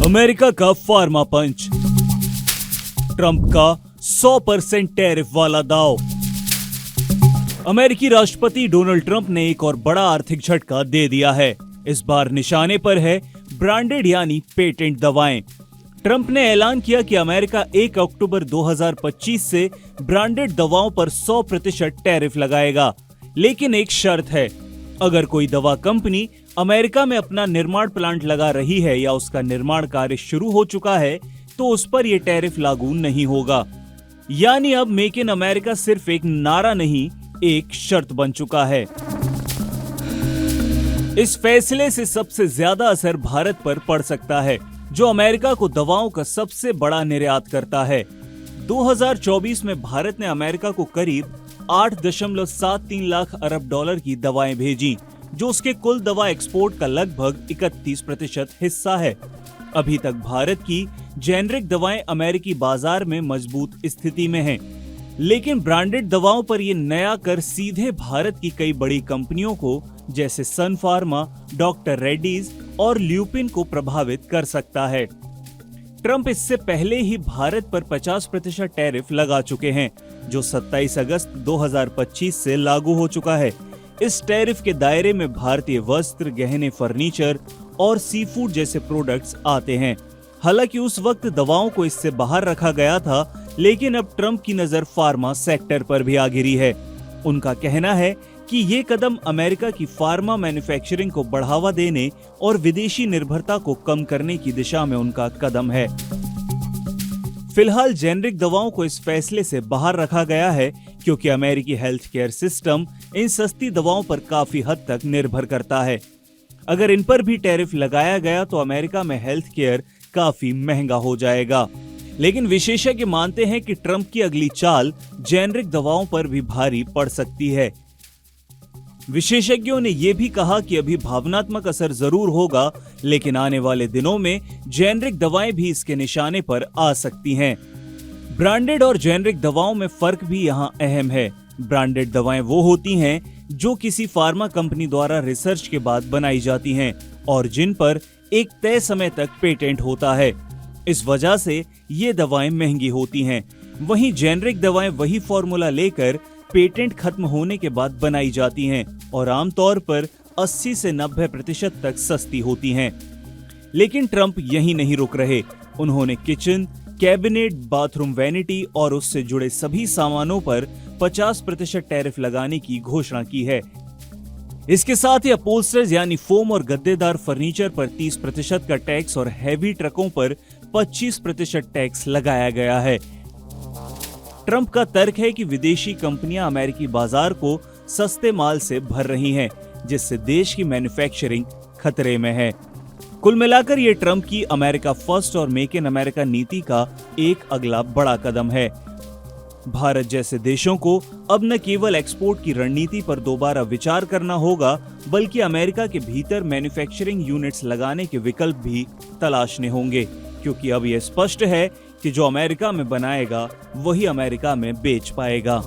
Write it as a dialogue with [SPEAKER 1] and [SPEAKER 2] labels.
[SPEAKER 1] America का pharma पंच, Trump का 100% tariff वाला दाव। अमेरिकी राष्ट्रपति डोनाल्ड ट्रंप ने एक और बड़ा आर्थिक झटका दे दिया है। इस बार निशाने पर है ब्रांडेड यानी पेटेंट दवाएं। ट्रंप ने ऐलान किया कि अमेरिका 1 अक्टूबर 2025 से ब्रांडेड दवाओं पर 100% टैरिफ लगाएगा, लेकिन एक शर्त है। अगर कोई दवा कंपनी अमेरिका में अपना निर्माण प्लांट लगा रही है या उसका निर्माण कार्य शुरू हो चुका है तो उस पर यह टैरिफ लागू नहीं होगा। यानी अब मेक इन अमेरिका सिर्फ एक नारा नहीं, एक शर्त बन चुका है। इस फैसले से सबसे ज्यादा असर भारत पर पड़ सकता है, जो अमेरिका को दवाओं का सबसे बड़ा निर्यात करता है। 2024 में भारत ने अमेरिका को करीब 8.73 लाख अरब डॉलर की दवाएं भेजी, जो उसके कुल दवा एक्सपोर्ट का लगभग 31% हिस्सा है। अभी तक भारत की जेनरिक दवाएं अमेरिकी बाजार में मजबूत स्थिति में हैं, लेकिन ब्रांडेड दवाओं पर यह नया कर सीधे भारत की कई बड़ी कंपनियों को जैसे सन फार्मा, डॉक्टर रेड्डीज और ल्यूपिन को प्रभावित कर सकता है। ट्रंप इससे पहले ही भारत पर 50% टैरिफ लगा चुके हैं, जो 27 अगस्त 2025 से लागू हो चुका है। इस टैरिफ के दायरे में भारतीय वस्त्र, गहने, फर्नीचर और सी फूड जैसे प्रोडक्ट्स आते हैं। हालांकि उस वक्त दवाओं को इससे बाहर रखा गया था, लेकिन अब ट्रंप की नजर फार्मा सेक्टर पर भी आ गिरी है। उनका कहना है कि ये कदम अमेरिका की फार्मा मैन्युफैक्चरिंग को बढ़ावा देने और विदेशी निर्भरता को कम करने की दिशा में उनका कदम है। फिलहाल जेनरिक दवाओं को इस फैसले से बाहर रखा गया है, क्योंकि अमेरिकी हेल्थ केयर सिस्टम इन सस्ती दवाओं पर काफी हद तक निर्भर करता है। अगर इन पर भी टैरिफ लगाया गया तो अमेरिका में हेल्थ केयर काफी महंगा हो जाएगा। लेकिन विशेषज्ञ मानते हैं कि ट्रंप की अगली चाल जेनरिक दवाओं पर भी भारी पड़ सकती है। विशेषज्ञों ने यह भी कहा कि अभी भावनात्मक असर जरूर होगा, लेकिन आने वाले दिनों में जेनरिक दवाएं भी इसके निशाने पर आ सकती हैं। ब्रांडेड और जेनरिक दवाओं में फर्क भी यहां अहम है। ब्रांडेड दवाएं वो होती हैं जो किसी फार्मा कंपनी द्वारा रिसर्च के बाद बनाई जाती हैं और जिन पर एक तय समय तक पेटेंट होता है। इस वजह से ये दवाएं महंगी होती हैं। वहीं जेनरिक दवाएं वही फॉर्मूला लेकर पेटेंट खत्म होने के बाद बनाई जाती हैं और आमतौर पर 80 से 90% तक सस्ती होती हैं। लेकिन ट्रंप यहीं नहीं रुक रहे। उन्होंने किचन, कैबिनेट, बाथरूम वैनिटी और उससे जुड़े सभी सामानों पर 50% टैरिफ लगाने की घोषणा की है। इसके साथ ही अपहोल्स्टर्स यानी फोम और गद्देदार फर्नीचर पर 30% का टैक्स और हैवी ट्रकों पर 25% टैक्स लगाया गया है। ट्रंप का तर्क है कि विदेशी कंपनियां अमेरिकी बाजार को सस्ते माल से भर रही हैं, जिससे देश की मैन्युफैक्चरिंग खतरे में है। कुल मिलाकर ये ट्रंप की अमेरिका फर्स्ट और मेक इन अमेरिका नीति का एक अगला बड़ा कदम है। भारत जैसे देशों को अब न केवल एक्सपोर्ट की रणनीति पर दोबारा विचार करना होगा, बल्कि अमेरिका के भीतर मैन्युफैक्चरिंग यूनिट्स लगाने के विकल्प भी तलाशने होंगे, क्योंकि अब यह स्पष्ट है कि जो अमेरिका में बनाएगा वही अमेरिका में बेच पाएगा।